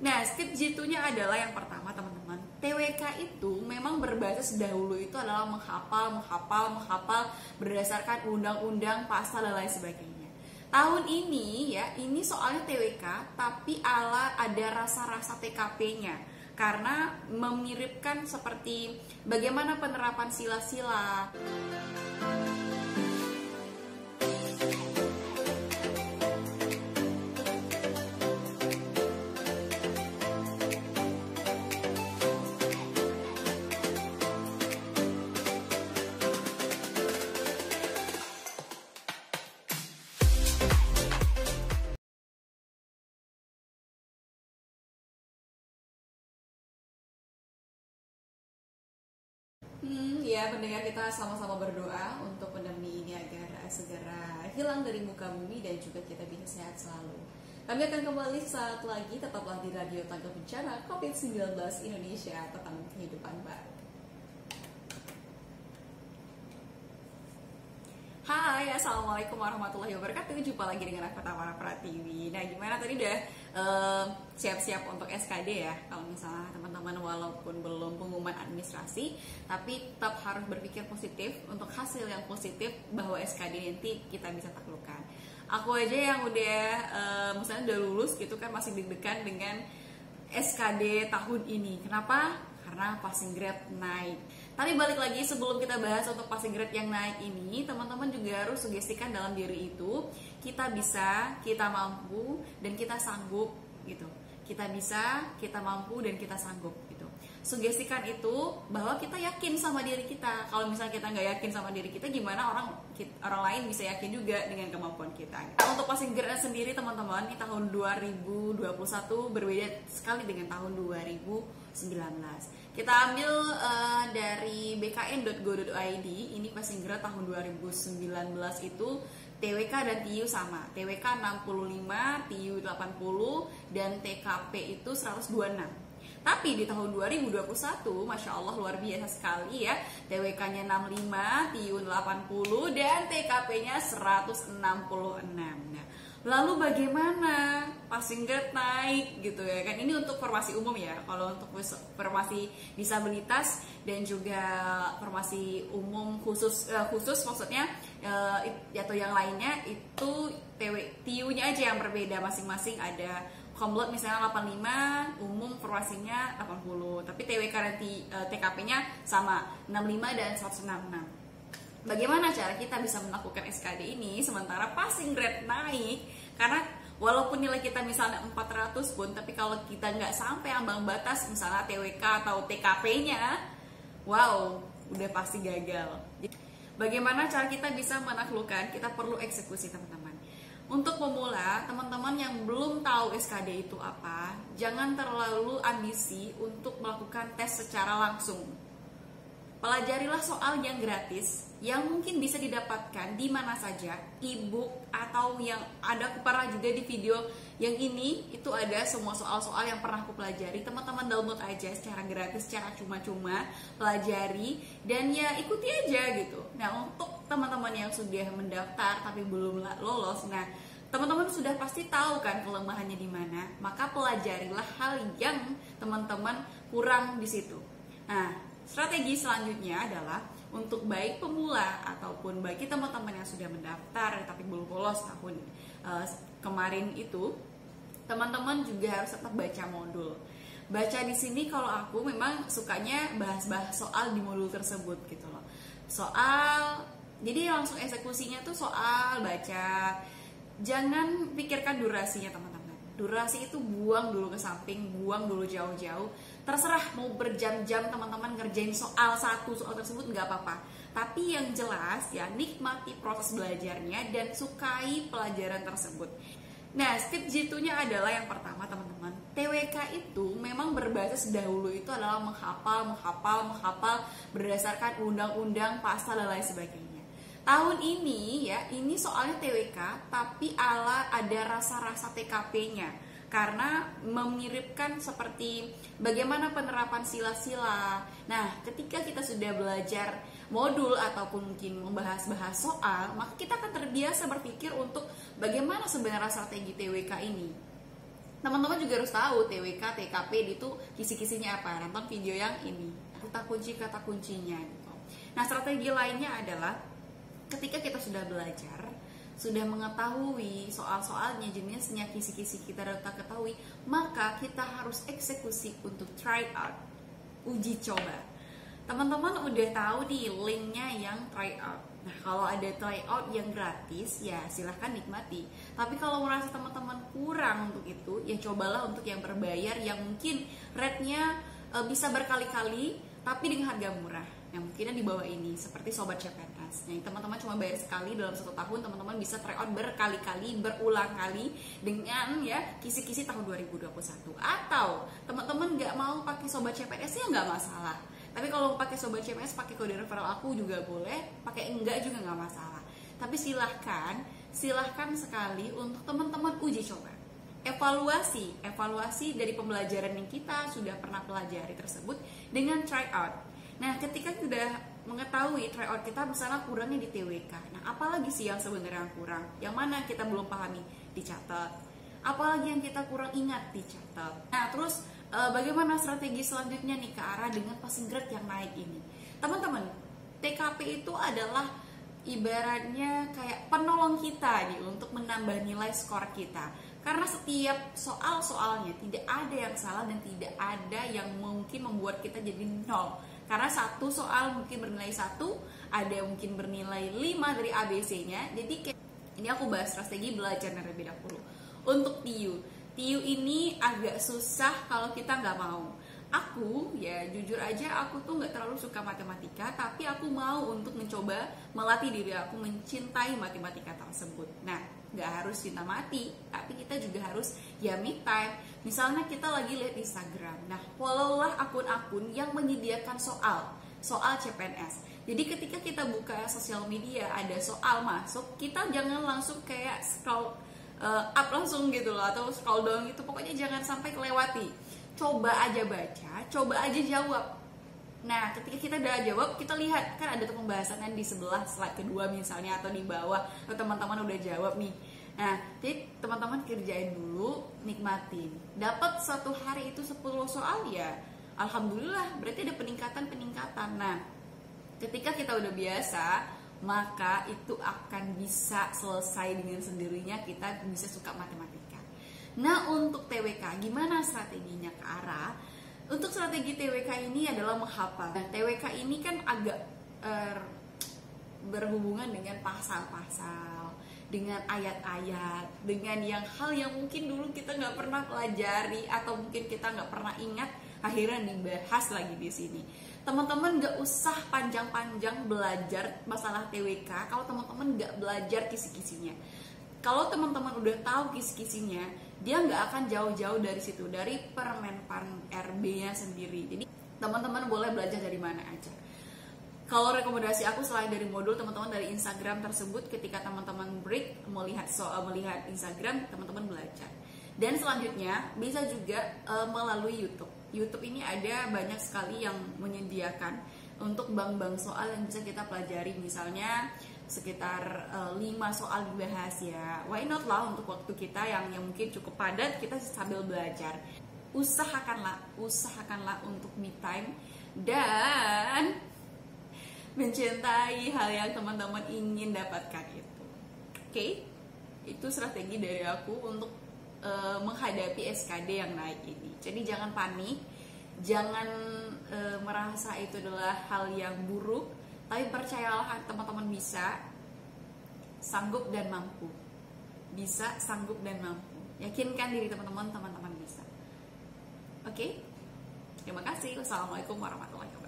Nah, step jitu-nya adalah yang pertama teman-teman, TWK itu memang berbasis dahulu itu adalah menghafal berdasarkan undang-undang, pasal dan lain sebagainya. Tahun ini ya, ini soalnya TWK tapi ada rasa-rasa TKP-nya karena memiripkan seperti bagaimana penerapan sila-sila. Ya pendengar, kita sama-sama berdoa untuk pandemi ini agar segera hilang dari muka bumi dan juga kita bisa sehat selalu. Kami akan kembali saat lagi, tetaplah di Radio Tangga Bencana COVID-19 Indonesia, tentang kehidupan baru. Hai, assalamualaikum warahmatullahi wabarakatuh. Jumpa lagi dengan aku Tamara Pratiwi. Nah, gimana tadi udah siap-siap untuk SKD ya? Kalau misalnya teman-teman walaupun belum pengumuman administrasi, tapi tetap harus berpikir positif untuk hasil yang positif bahwa SKD nanti kita bisa taklukkan. Aku aja yang udah misalnya udah lulus gitu kan masih deg-degan dengan SKD tahun ini. Kenapa? Karena passing grade naik. Tapi balik lagi, sebelum kita bahas untuk passing grade yang naik ini, teman-teman juga harus sugestikan dalam diri itu kita bisa, kita mampu, dan kita sanggup gitu. Kita bisa, kita mampu, dan kita sanggup gitu. Sugestikan itu bahwa kita yakin sama diri kita. Kalau misalnya kita nggak yakin sama diri kita, gimana orang lain bisa yakin juga dengan kemampuan kita gitu. Untuk passing grade sendiri teman-teman, di tahun 2021 berbeda sekali dengan tahun 2019. Kita ambil dari bkn.go.id, ini passing grade tahun 2019 itu TWK dan TIU sama. TWK 65, TIU 80, dan TKP itu 126. Tapi di tahun 2021, Masya Allah luar biasa sekali ya, TWK-nya 65, TIU 80, dan TKP-nya 166. Nah, lalu bagaimana passing grade naik gitu ya kan? Ini untuk formasi umum ya. Kalau untuk formasi disabilitas dan juga formasi umum khusus maksudnya atau yang lainnya itu TIU-nya aja yang berbeda masing-masing. Ada komlot misalnya 85, umum formasinya 80, tapi TWK dan TKP-nya sama 65 dan 166. Bagaimana cara kita bisa melakukan SKD ini sementara passing grade naik? Karena walaupun nilai kita misalnya 400 pun, tapi kalau kita nggak sampai ambang batas misalnya TWK atau TKP-nya, wow, udah pasti gagal. Bagaimana cara kita bisa menaklukkan? Kita perlu eksekusi teman-teman. Untuk pemula, teman-teman yang belum tahu SKD itu apa, jangan terlalu ambisi untuk melakukan tes secara langsung. Pelajarilah soal yang gratis, yang mungkin bisa didapatkan di mana saja, e-book atau yang ada aku pernah juga di video yang ini, itu ada semua soal-soal yang pernah aku pelajari. Teman-teman download aja secara gratis, secara cuma-cuma, pelajari dan ya ikuti aja gitu. Nah, untuk teman-teman yang sudah mendaftar tapi belum lolos, nah teman-teman sudah pasti tahu kan kelemahannya di mana, maka pelajarilah hal yang teman-teman kurang di situ. Nah, strategi selanjutnya adalah untuk baik pemula ataupun bagi teman-teman yang sudah mendaftar tapi belum lolos tahun kemarin itu, teman-teman juga harus tetap baca modul. Baca di sini kalau aku memang sukanya bahas-bahas soal di modul tersebut gitu loh. Soal, jadi langsung eksekusinya tuh soal baca. Jangan pikirkan durasinya teman-teman. Durasi itu buang dulu ke samping, buang dulu jauh-jauh. Terserah mau berjam-jam teman-teman ngerjain soal tersebut nggak apa-apa. Tapi yang jelas ya nikmati proses belajarnya dan sukai pelajaran tersebut. Nah, step jitu-nya adalah yang pertama teman-teman, TWK itu memang berbasis dahulu itu adalah menghafal berdasarkan undang-undang, pasal dan lain sebagainya. Tahun ini ya, ini soalnya TWK tapi ada rasa-rasa TKP-nya karena memiripkan seperti bagaimana penerapan sila-sila. Nah, ketika kita sudah belajar modul ataupun mungkin membahas-bahas soal, maka kita akan terbiasa berpikir untuk bagaimana sebenarnya strategi TWK ini. Teman-teman juga harus tahu TWK, TKP itu kisi-kisinya apa. Nonton video yang ini, kata kuncinya gitu. Nah, strategi lainnya adalah ketika kita sudah belajar, sudah mengetahui soal-soalnya, jenisnya, kisi-kisi kita sudah ketahui, maka kita harus eksekusi untuk try out, uji coba. Teman-teman udah tahu nih linknya yang try out. Nah, kalau ada tryout yang gratis, ya silahkan nikmati. Tapi kalau merasa teman-teman kurang untuk itu, ya cobalah untuk yang berbayar, yang mungkin rate-nya bisa berkali-kali, tapi dengan harga murah. Yang mungkinnya di bawah ini, seperti Sobat CPNS. Nah, teman-teman cuma bayar sekali dalam 1 tahun, teman-teman bisa tryout berkali-kali, berulang kali dengan ya kisi-kisi tahun 2021. Atau teman-teman nggak mau pakai Sobat CPNS, ya nggak masalah. Tapi kalau pakai Sobat CPNS, pakai kode referral aku juga boleh, pakai enggak juga nggak masalah. Tapi silahkan sekali untuk teman-teman uji coba. Evaluasi dari pembelajaran yang kita sudah pernah pelajari tersebut dengan try out. Nah, ketika sudah mengetahui try out kita misalnya kurangnya di TWK. Nah, apalagi sih yang sebenarnya kurang? Yang mana kita belum pahami? Dicatat. Apalagi yang kita kurang ingat? Dicatat. Nah, terus bagaimana strategi selanjutnya nih ke arah dengan passing grade yang naik ini? Teman-teman, TKP itu adalah ibaratnya kayak penolong kita nih untuk menambah nilai skor kita. Karena setiap soal-soalnya tidak ada yang salah dan tidak ada yang mungkin membuat kita jadi 0. Karena satu soal mungkin bernilai 1, ada yang mungkin bernilai 5 dari ABC-nya. Jadi ini aku bahas strategi belajar terlebih dahulu. Untuk TIU ini agak susah kalau kita nggak mau. Aku ya jujur aja aku tuh nggak terlalu suka matematika, tapi aku mau untuk mencoba melatih diri aku mencintai matematika tersebut. Nah, nggak harus cinta mati, tapi kita juga harus ya me time. Misalnya kita lagi lihat Instagram, nah followlah akun-akun yang menyediakan soal CPNS. Jadi ketika kita buka sosial media ada soal masuk, kita jangan langsung kayak scroll up langsung gitu loh, atau scroll down gitu, pokoknya jangan sampai kelewati. Coba aja baca, coba aja jawab. Nah, ketika kita udah jawab, kita lihat kan ada tuh pembahasannya di sebelah slide kedua misalnya, atau di bawah, atau teman-teman udah jawab nih. Nah, jadi teman-teman kerjain dulu, nikmatin. Dapat 1 hari itu 10 soal ya, alhamdulillah, berarti ada peningkatan. Nah, ketika kita udah biasa, maka itu akan bisa selesai dengan sendirinya, kita bisa suka matematika. Nah, untuk TWK gimana strateginya ke arah? Untuk strategi TWK ini adalah menghafal. Nah, TWK ini kan agak berhubungan dengan pasal-pasal, dengan ayat-ayat, dengan yang hal yang mungkin dulu kita nggak pernah pelajari atau mungkin kita nggak pernah ingat, akhirnya dibahas lagi di sini. Teman-teman gak usah panjang-panjang belajar masalah TWK kalau teman-teman gak belajar kisi-kisinya. Kalau teman-teman udah tahu kisi-kisinya, dia gak akan jauh-jauh dari situ, dari Permenpan RB-nya sendiri. Jadi teman-teman boleh belajar dari mana aja. Kalau rekomendasi aku selain dari modul, teman-teman dari Instagram tersebut, ketika teman-teman break melihat Instagram, teman-teman belajar. Dan selanjutnya bisa juga melalui YouTube ini ada banyak sekali yang menyediakan untuk bank-bank soal yang bisa kita pelajari. Misalnya sekitar 5 soal dibahas ya. Why not lah untuk waktu kita yang mungkin cukup padat, kita sambil belajar. Usahakanlah untuk me time dan mencintai hal yang teman-teman ingin dapatkan itu. Oke? Itu strategi dari aku untuk menghadapi SKD yang naik ini. Jadi jangan panik, jangan merasa itu adalah hal yang buruk, tapi percayalah teman-teman bisa, sanggup dan mampu. Bisa, sanggup dan mampu. Yakinkan diri teman-teman bisa. Oke? Terima kasih. Wassalamualaikum warahmatullahi wabarakatuh.